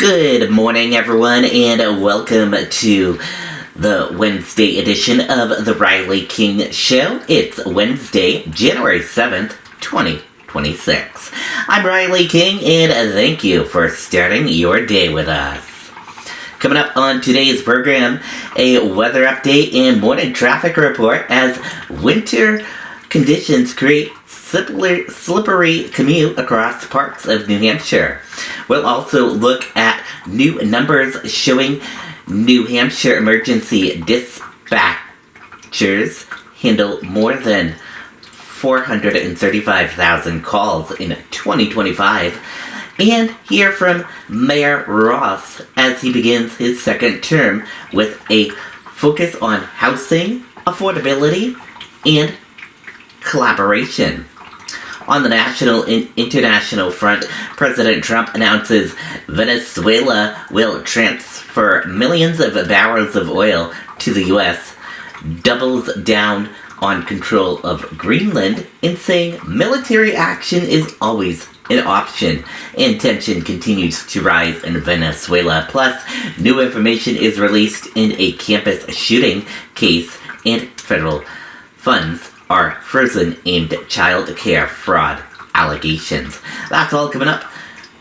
Good morning, everyone, and welcome to the Wednesday edition of The Riley King Show. It's Wednesday, January 7th, 2026. I'm Riley King, and thank you for starting your day with us. Coming up on today's program, a weather update and morning traffic report as winter conditions create slippery commute across parts of New Hampshire. We'll also look at new numbers showing New Hampshire emergency dispatchers handle more than 435,000 calls in 2025, and hear from Mayor Ross as he begins his second term with a focus on housing, affordability, and collaboration. On the national and international front, President Trump announces Venezuela will transfer millions of barrels of oil to the U.S., doubles down on control of Greenland, and saying military action is always an option, and tension continues to rise in Venezuela. Plus, new information is released in a campus shooting case, and federal funds are frozen aimed at child care fraud allegations. That's all coming up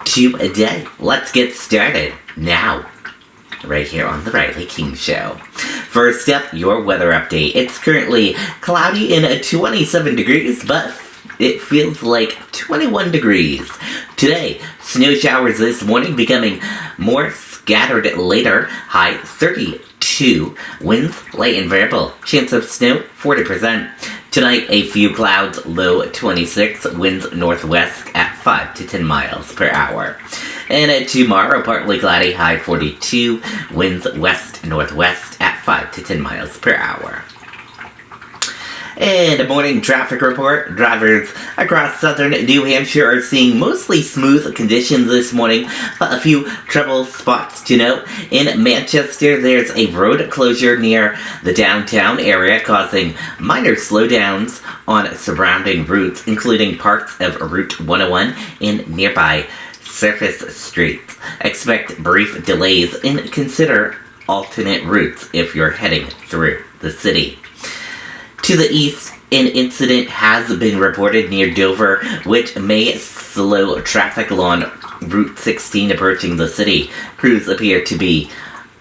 today. Let's get started now, right here on The Riley King Show. First up, your weather update. It's currently cloudy and 27 degrees, but it feels like 21 degrees. Today, snow showers this morning becoming more scattered later, high 32, winds light and variable, chance of snow 40%. Tonight, a few clouds, low 26, winds northwest at 5 to 10 miles per hour. And tomorrow, partly cloudy, high 42, winds west-northwest at 5 to 10 miles per hour. And a morning traffic report. Drivers across southern New Hampshire are seeing mostly smooth conditions this morning, but a few trouble spots to note. In Manchester, there's a road closure near the downtown area causing minor slowdowns on surrounding routes, including parts of Route 101 and nearby surface streets. Expect brief delays and consider alternate routes if you're heading through the city. To the east, an incident has been reported near Dover, which may slow traffic along Route 16 approaching the city. Crews appear to be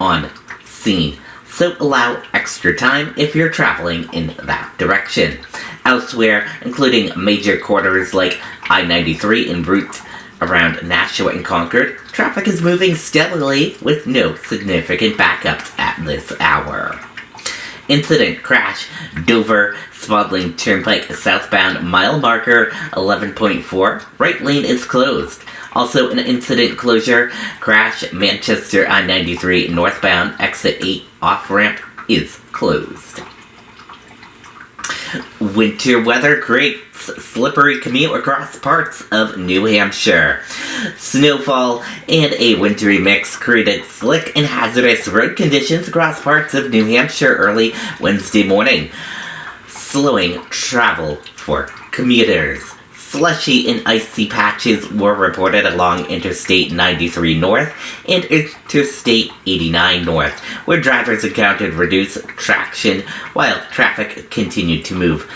on scene, so allow extra time if you're traveling in that direction. Elsewhere, including major corridors like I-93 and routes around Nashua and Concord, traffic is moving steadily with no significant backups at this hour. Incident crash, Dover Swadling Turnpike southbound mile marker 11.4, right lane is closed. Also an incident closure, crash Manchester I-93 northbound exit 8 off-ramp is closed. Winter weather creates slippery commute across parts of New Hampshire. Snowfall and a wintry mix created slick and hazardous road conditions across parts of New Hampshire early Wednesday morning, slowing travel for commuters. Slushy and icy patches were reported along Interstate 93 North and Interstate 89 North, where drivers encountered reduced traction while traffic continued to move.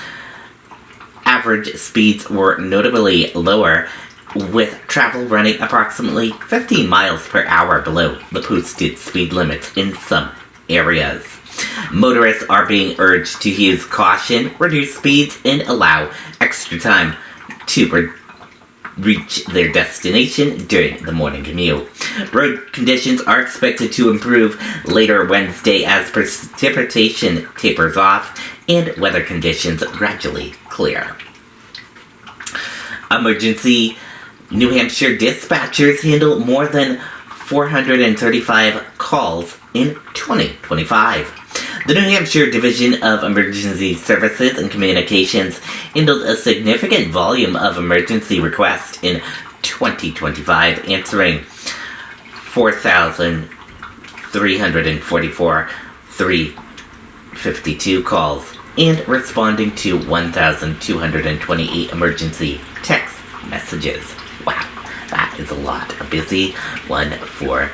Average speeds were notably lower, with travel running approximately 15 miles per hour below the posted speed limits in some areas. Motorists are being urged to use caution, reduce speeds, and allow extra time to reach their destination during the morning commute. Road conditions are expected to improve later Wednesday as precipitation tapers off and weather conditions gradually clear. Emergency New Hampshire dispatchers handle more than 435 calls in 2025. The New Hampshire Division of Emergency Services and Communications handled a significant volume of emergency requests in 2025, answering 4,344 352 calls and responding to 1,228 emergency text messages. Wow, that is a lot. A busy one for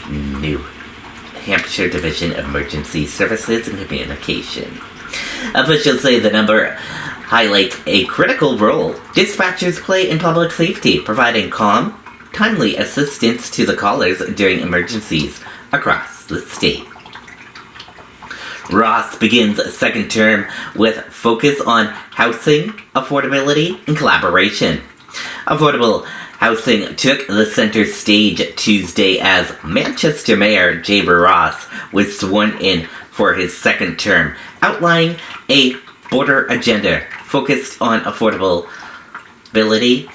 New Hampshire Division of Emergency Services and Communication. Officials say the number highlights a critical role dispatchers play in public safety, providing calm, timely assistance to the callers during emergencies across the state. Ross begins a second term with focus on housing, affordability, and collaboration. Affordable housing took the center stage Tuesday as Manchester Mayor Jaber Ross was sworn in for his second term, outlining a border agenda focused on affordability,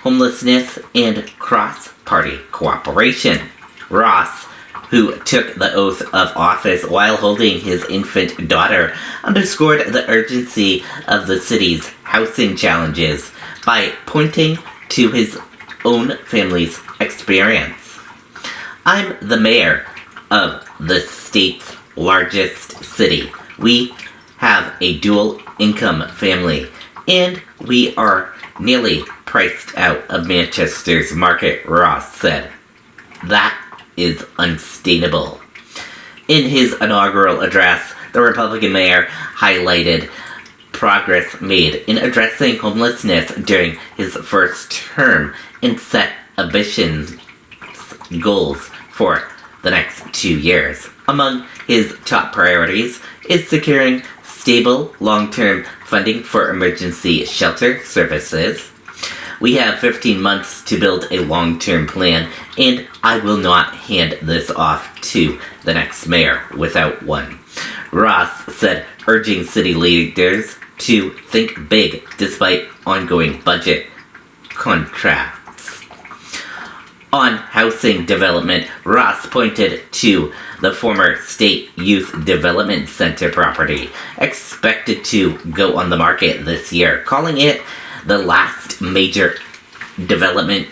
homelessness, and cross-party cooperation. Ross, who took the oath of office while holding his infant daughter, underscored the urgency of the city's housing challenges by pointing to his own family's experience. I'm the mayor of the state's largest city. We have a dual income family, and we are nearly priced out of Manchester's market, Ross said. That is unsustainable. In his inaugural address, the Republican mayor highlighted progress made in addressing homelessness during his first term and set ambitious goals for the next 2 years. Among his top priorities is securing stable, long-term funding for emergency shelter services. We have 15 months to build a long-term plan, and I will not hand this off to the next mayor without one, Ross said, urging city leaders to think big despite ongoing budget contracts. On housing development, Ross pointed to the former State Youth Development Center property, expected to go on the market this year, calling it the last major development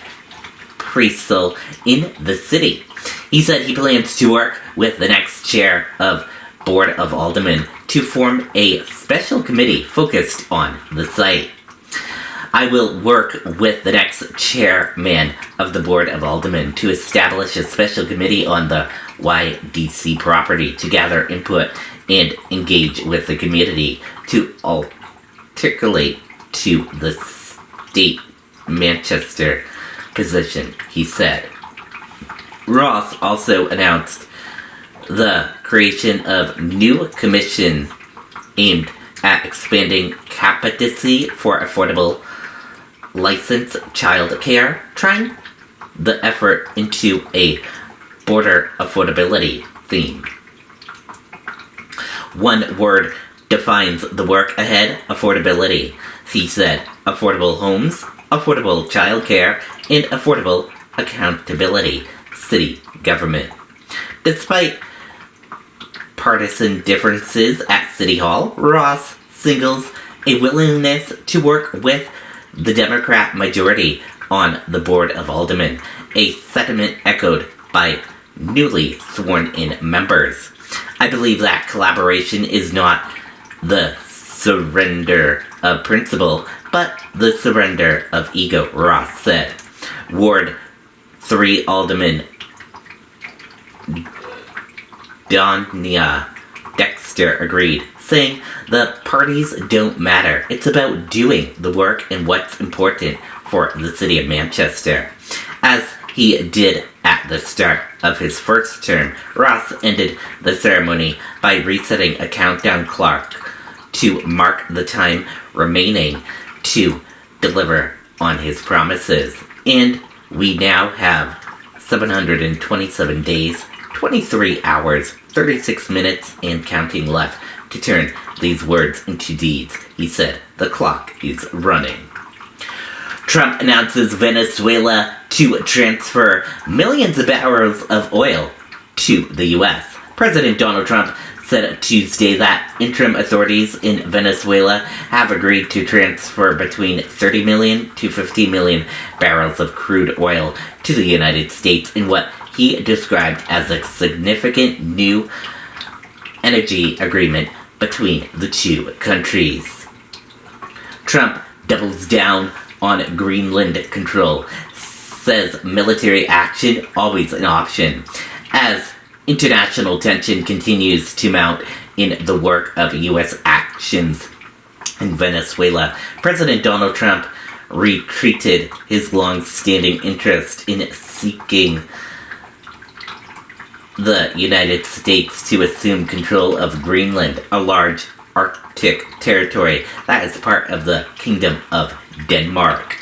presale in the city. He said he plans to work with the next chair of Board of Aldermen to form a special committee focused on the site. I will work with the next chairman of the Board of Aldermen to establish a special committee on the YDC property to gather input and engage with the community to articulate to the state Manchester position, he said. Ross also announced the creation of new commission aimed at expanding capacity for affordable licensed child care, trying the effort into a border affordability theme. One word defines the work ahead: affordability, he said. Affordable homes, affordable child care, and affordable accountability, city government. Despite partisan differences at City Hall, Ross signals a willingness to work with the Democrat majority on the Board of Aldermen, a sentiment echoed by newly sworn-in members. I believe that collaboration is not the surrender of principle, but the surrender of ego, Ross said. Ward 3 Alderman Donia Dexter agreed, saying the parties don't matter. It's about doing the work and what's important for the city of Manchester. As he did at the start of his first term, Ross ended the ceremony by resetting a countdown clock to mark the time remaining to deliver on his promises. And we now have 727 days, 23 hours, 36 minutes, and counting left to turn these words into deeds, he said. The clock is running. Trump announces Venezuela to transfer millions of barrels of oil to the U.S. President Donald Trump said Tuesday that interim authorities in Venezuela have agreed to transfer between 30 million to 50 million barrels of crude oil to the United States in what he described as a significant new energy agreement between the two countries. Trump doubles down on Greenland control, says military action always an option, as international tension continues to mount in the wake of U.S. actions in Venezuela. President Donald Trump retreated his long-standing interest in seeking the United States to assume control of Greenland, a large Arctic territory that is part of the Kingdom of Denmark.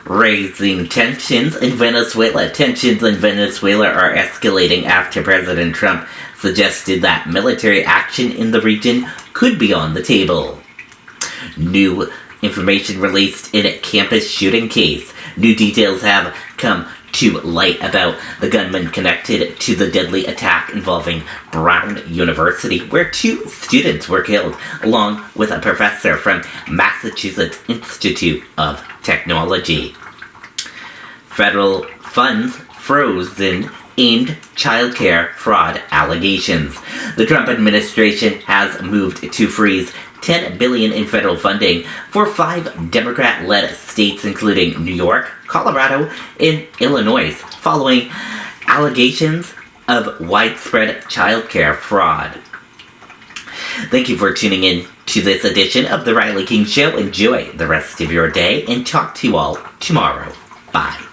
Raising tensions in Venezuela. Tensions in Venezuela are escalating after President Trump suggested that military action in the region could be on the table. New information released in a campus shooting case. New details have come to light about the gunman connected to the deadly attack involving Brown University, where 2 students were killed, along with a professor from Massachusetts Institute of Technology. Federal funds frozen aimed childcare fraud allegations. The Trump administration has moved to freeze $10 billion in federal funding for 5 Democrat-led states, including New York, Colorado, and Illinois, following allegations of widespread childcare fraud. Thank you for tuning in to this edition of The Riley King Show. Enjoy the rest of your day, and talk to you all tomorrow. Bye.